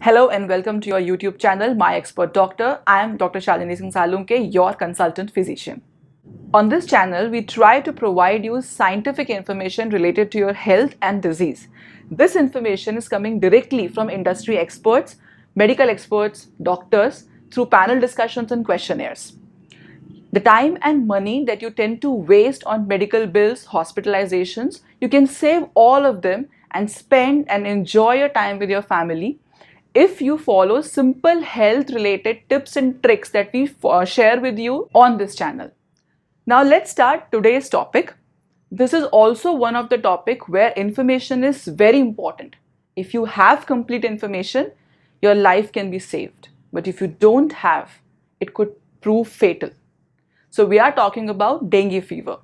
Hello and welcome to your YouTube channel, My Expert Doctor. I am Dr. Shalini Singh Salunke, your consultant physician. On this channel, we try to provide you scientific information related to your health and disease. This information is coming directly from industry experts, medical experts, doctors, through panel discussions and questionnaires. The time and money that you tend to waste on medical bills, hospitalizations, you can save all of them and spend and enjoy your time with your family if you follow simple health related tips and tricks that we share with you on this channel. Now let's start today's topic. This is also one of the topic where information is very important. If you have complete information, your life can be saved. But if you don't have, it could prove fatal. So we are talking about dengue fever.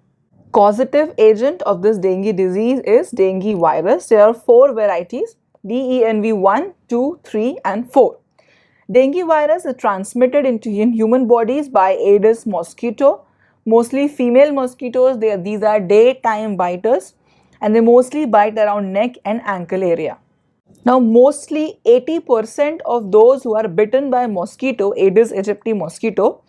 Causative agent of this dengue disease is dengue virus. There are 4 varieties: DENV 1, 2, 3 and 4. Dengue virus is transmitted in human bodies by Aedes mosquito. Mostly female mosquitoes, these are daytime biters and they mostly bite around neck and ankle area. Now mostly 80% of those who are bitten by mosquito, Aedes aegypti mosquito,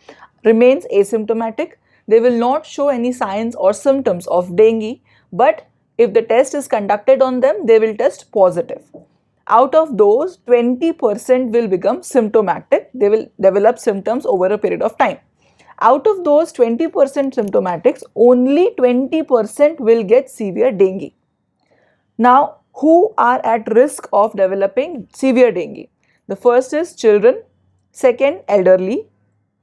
remains asymptomatic. They will not show any signs or symptoms of dengue, but if the test is conducted on them, they will test positive. Out of those, 20% will become symptomatic. They will develop symptoms over a period of time. Out of those 20% symptomatics, only 20% will get severe dengue. Now, who are at risk of developing severe dengue? The first is children, second elderly,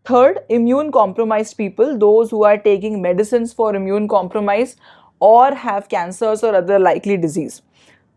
third immune compromised people, those who are taking medicines for immune compromise or have cancers or other likely disease,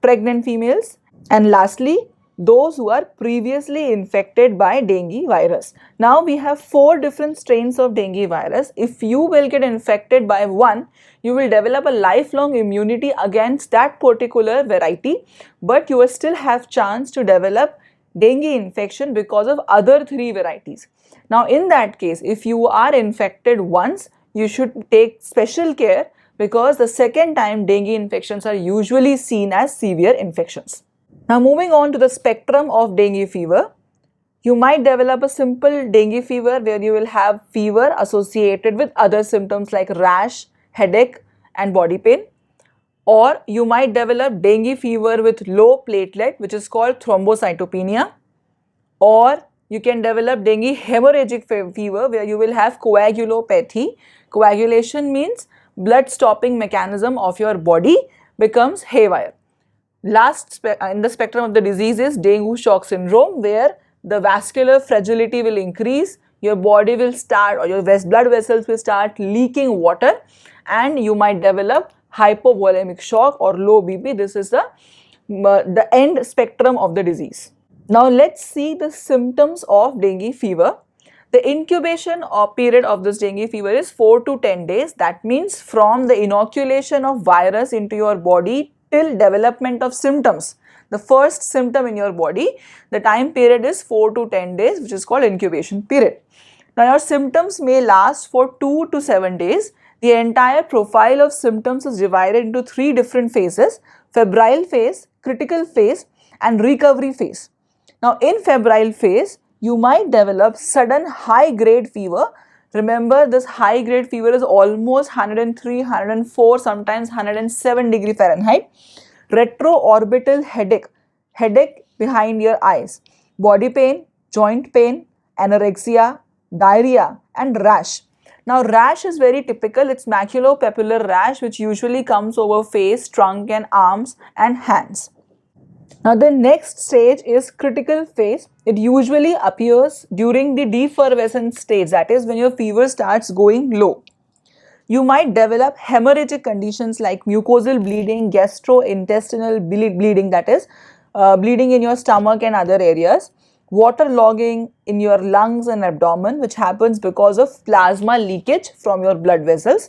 pregnant females, and lastly those who are previously infected by dengue virus. Now we have 4 different strains of dengue virus. If you will get infected by one, you will develop a lifelong immunity against that particular variety, but you will still have chance to develop dengue infection because of other 3 varieties. Now in that case, if you are infected once, you should take special care because the second time dengue infections are usually seen as severe infections. Now moving on to the spectrum of dengue fever, you might develop a simple dengue fever where you will have fever associated with other symptoms like rash, headache and body pain, or you might develop dengue fever with low platelet, which is called thrombocytopenia, or you can develop dengue hemorrhagic fever where you will have coagulopathy. Coagulation means blood stopping mechanism of your body becomes haywire. Last in the spectrum of the disease is dengue shock syndrome, where the vascular fragility will increase, your body will start or your blood vessels will start leaking water and you might develop hypovolemic shock or low BP. This is the end spectrum of the disease. Now let's see the symptoms of dengue fever. The incubation period of this dengue fever is 4 to 10 days. That means from the inoculation of virus into your body till development of symptoms. The first symptom in your body, the time period is 4 to 10 days, which is called incubation period. Now your symptoms may last for 2 to 7 days. The entire profile of symptoms is divided into 3 different phases: febrile phase, critical phase and recovery phase. Now in febrile phase, you might develop sudden high grade fever. Remember, this high grade fever is almost 103, 104, sometimes 107 degree Fahrenheit. Retroorbital headache behind your eyes, body pain, joint pain, anorexia, diarrhea and rash. Now rash is very typical. It's maculopapular rash which usually comes over face, trunk and arms and hands. Now the next stage is critical phase. It usually appears during the defervescent stage, that is when your fever starts going low. You might develop hemorrhagic conditions like mucosal bleeding, gastrointestinal bleeding, that is bleeding in your stomach and other areas, waterlogging in your lungs and abdomen, which happens because of plasma leakage from your blood vessels.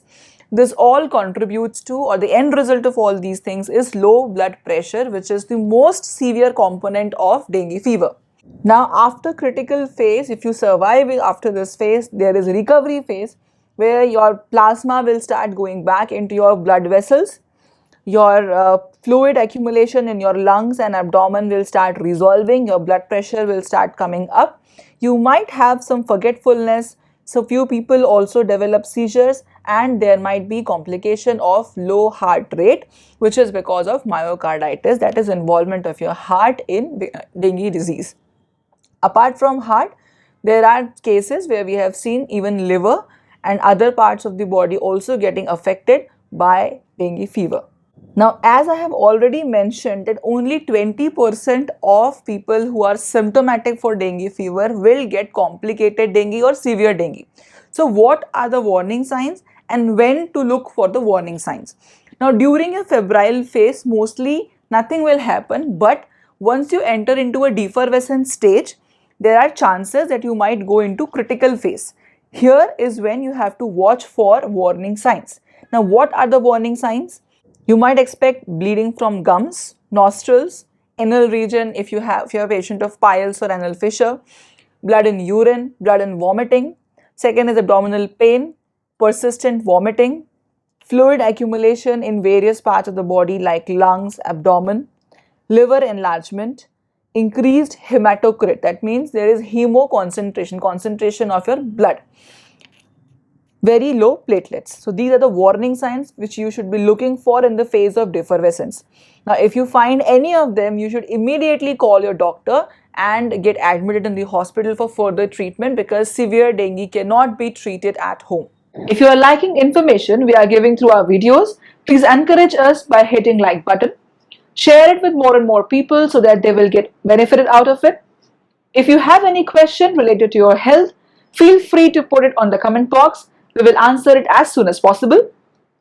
This all contributes to, or the end result of all these things is low blood pressure, which is the most severe component of dengue fever. Now after critical phase, if you survive after this phase, there is recovery phase where your plasma will start going back into your blood vessels. your fluid accumulation in your lungs and abdomen will start resolving, your blood pressure will start coming up. You might have some forgetfulness, so few people also develop seizures, and there might be complication of low heart rate, which is because of myocarditis, that is involvement of your heart in dengue disease. Apart from heart, there are cases where we have seen even liver and other parts of the body also getting affected by dengue fever. Now, as I have already mentioned that only 20% of people who are symptomatic for dengue fever will get complicated dengue or severe dengue. So, what are the warning signs and when to look for the warning signs? Now, during a febrile phase, mostly nothing will happen, but once you enter into a defervescent stage, there are chances that you might go into critical phase. Here is when you have to watch for warning signs. Now, what are the warning signs? You might expect bleeding from gums, nostrils, anal region if you are a patient of piles or anal fissure, blood in urine, blood in vomiting. Second is abdominal pain, persistent vomiting, fluid accumulation in various parts of the body like lungs, abdomen, liver enlargement, increased hematocrit, that means there is hemo concentration of your blood, very low platelets. So these are the warning signs which you should be looking for in the phase of defervescence. Now, if you find any of them, you should immediately call your doctor and get admitted in the hospital for further treatment, because severe dengue cannot be treated at home. If you are liking information we are giving through our videos, please encourage us by hitting like button. Share it with more and more people so that they will get benefited out of it. If you have any question related to your health, feel free to put it on the comment box. We will answer it as soon as possible.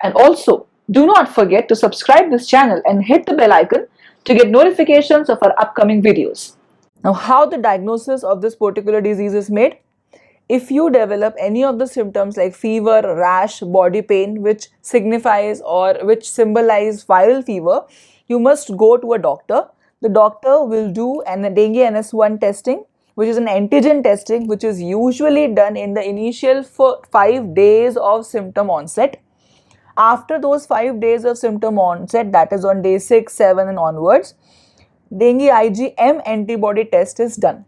And also, do not forget to subscribe this channel and hit the bell icon to get notifications of our upcoming videos. Now, how the diagnosis of this particular disease is made? If you develop any of the symptoms like fever, rash, body pain, which signifies or which symbolize viral fever, you must go to a doctor. The doctor will do an dengue NS1 testing, which is an antigen testing, which is usually done in the initial 5 days of symptom onset. After those 5 days of symptom onset, that is on day 6, 7 and onwards, dengue IgM antibody test is done.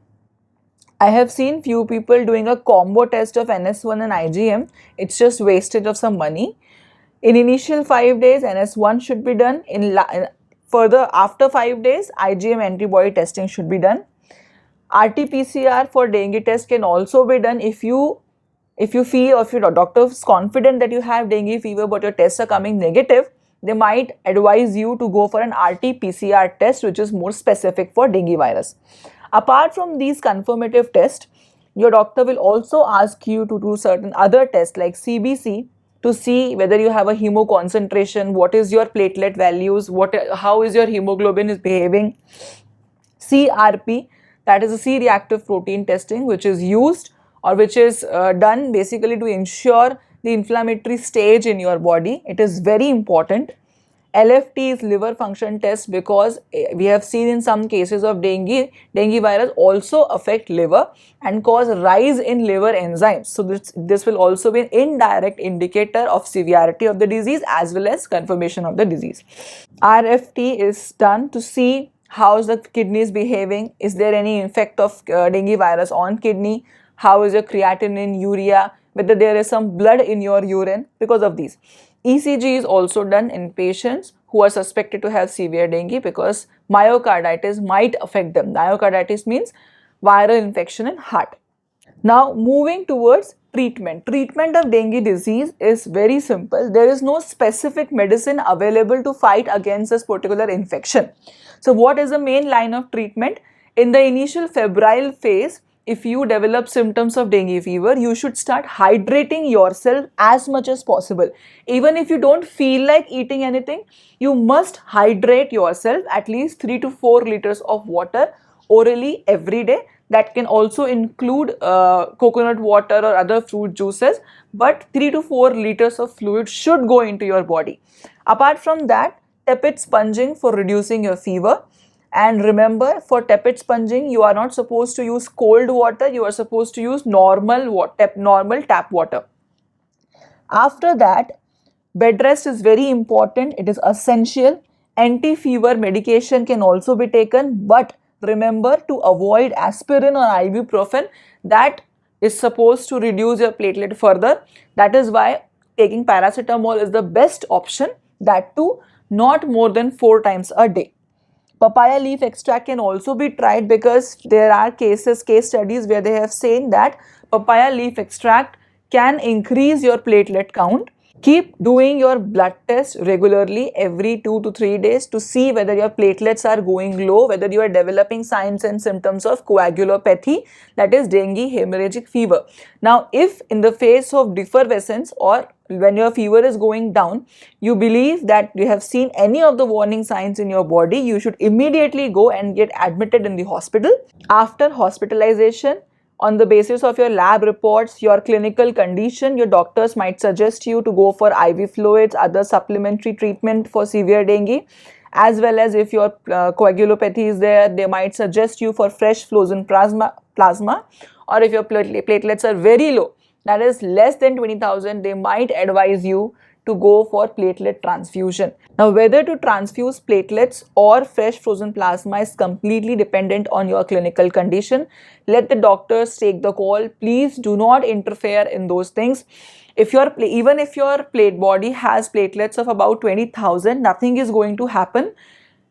I have seen few people doing a combo test of NS1 and IgM. It's just wastage of some money. In initial 5 days, NS1 should be done. Further, after 5 days, IgM antibody testing should be done. RT-PCR for dengue test can also be done if you feel, or if your doctor is confident that you have dengue fever but your tests are coming negative, they might advise you to go for an RT-PCR test, which is more specific for dengue virus. Apart from these confirmative tests, your doctor will also ask you to do certain other tests like CBC to see whether you have a hemo concentration, what is your platelet values, how is your hemoglobin is behaving. CRP, that is a C-reactive protein testing, which is used or which is done basically to ensure the inflammatory stage in your body. It is very important. LFT is liver function test, because we have seen in some cases of dengue virus also affect liver and cause rise in liver enzymes. So this will also be an indirect indicator of severity of the disease as well as confirmation of the disease. RFT is done to see how is the kidneys behaving, is there any effect of dengue virus on kidney, how is your creatinine, urea, whether there is some blood in your urine because of these. ECG is also done in patients who are suspected to have severe dengue, because myocarditis might affect them. Myocarditis means viral infection in heart. Now, moving towards treatment. Treatment of dengue disease is very simple. There is no specific medicine available to fight against this particular infection. So, what is the main line of treatment? In the initial febrile phase, if you develop symptoms of dengue fever, you should start hydrating yourself as much as possible. Even if you don't feel like eating anything, you must hydrate yourself at least 3 to 4 liters of water orally every day. That can also include coconut water or other fruit juices, but 3 to 4 liters of fluid should go into your body. Apart from that, tepid sponging for reducing your fever. And remember, for tepid sponging, you are not supposed to use cold water, you are supposed to use normal tap water. After that, Bed rest is very important. It is essential. Anti-fever medication can also be taken, but remember to avoid aspirin or ibuprofen. That is supposed to reduce your platelet further. That is why taking paracetamol is the best option, that too not more than 4 times a day. Papaya leaf extract can also be tried because there are case studies where they have seen that papaya leaf extract can increase your platelet count. Keep doing your blood test regularly every 2 to 3 days to see whether your platelets are going low, whether you are developing signs and symptoms of coagulopathy, that is dengue hemorrhagic fever. Now, if in the face of defervescence or when your fever is going down, you believe that you have seen any of the warning signs in your body, you should immediately go and get admitted in the hospital. After hospitalization, on the basis of your lab reports, your clinical condition, your doctors might suggest you to go for IV fluids, other supplementary treatment for severe dengue, as well as if your coagulopathy is there, they might suggest you for fresh frozen plasma, or if your platelets are very low, that is less than 20,000, they might advise you to go for platelet transfusion. Now, whether to transfuse platelets or fresh frozen plasma is completely dependent on your clinical condition. Let the doctors take the call. Please do not interfere in those things. Even if your plate body has platelets of about 20,000, nothing is going to happen.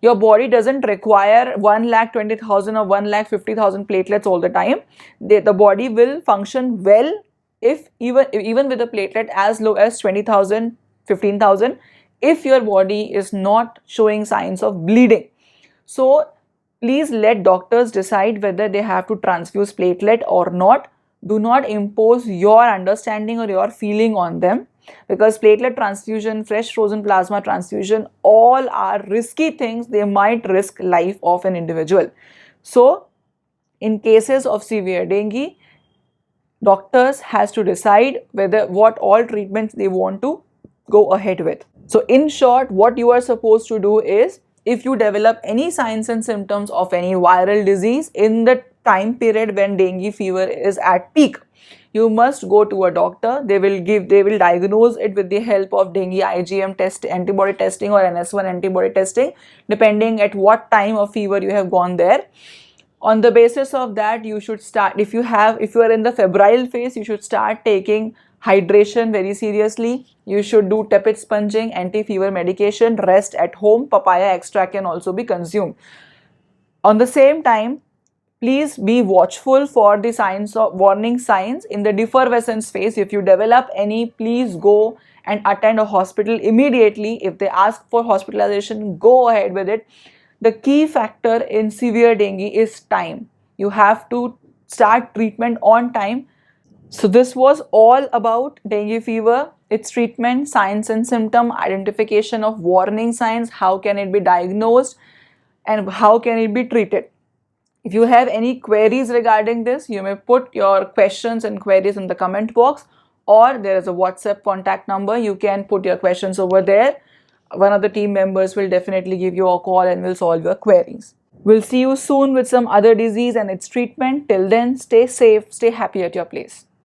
Your body doesn't require 1,20,000 or 1,50,000 platelets all the time. The body will function well if even with a platelet as low as 20,000, 15,000, if your body is not showing signs of bleeding. So please let doctors decide whether they have to transfuse platelet or not. Do not impose your understanding or your feeling on them, because platelet transfusion, fresh frozen plasma transfusion, all are risky things. They might risk life of an individual. So in cases of severe dengue, doctors has to decide what all treatments they want to go ahead with. So in short, what you are supposed to do is, if you develop any signs and symptoms of any viral disease in the time period when dengue fever is at peak, you must go to a doctor. They will diagnose it with the help of dengue IgM test, antibody testing, or NS1 antibody testing, depending at what time of fever you have gone there. On the basis of that, you should start, if you are in the febrile phase, you should start taking hydration very seriously. You should do tepid sponging, anti-fever medication, rest at home. Papaya extract can also be consumed. On the same time, please be watchful for the signs of warning signs in the defervescence phase. If you develop any, please go and attend a hospital immediately. If they ask for hospitalization, go ahead with it. The key factor in severe dengue is time. You have to start treatment on time. So this was all about dengue fever, its treatment, signs and symptom, identification of warning signs, how can it be diagnosed, and how can it be treated. If you have any queries regarding this, you may put your questions and queries in the comment box, or there is a WhatsApp contact number. You can put your questions over there. One of the team members will definitely give you a call and will solve your queries. We'll see you soon with some other disease and its treatment. Till then, stay safe, stay happy at your place.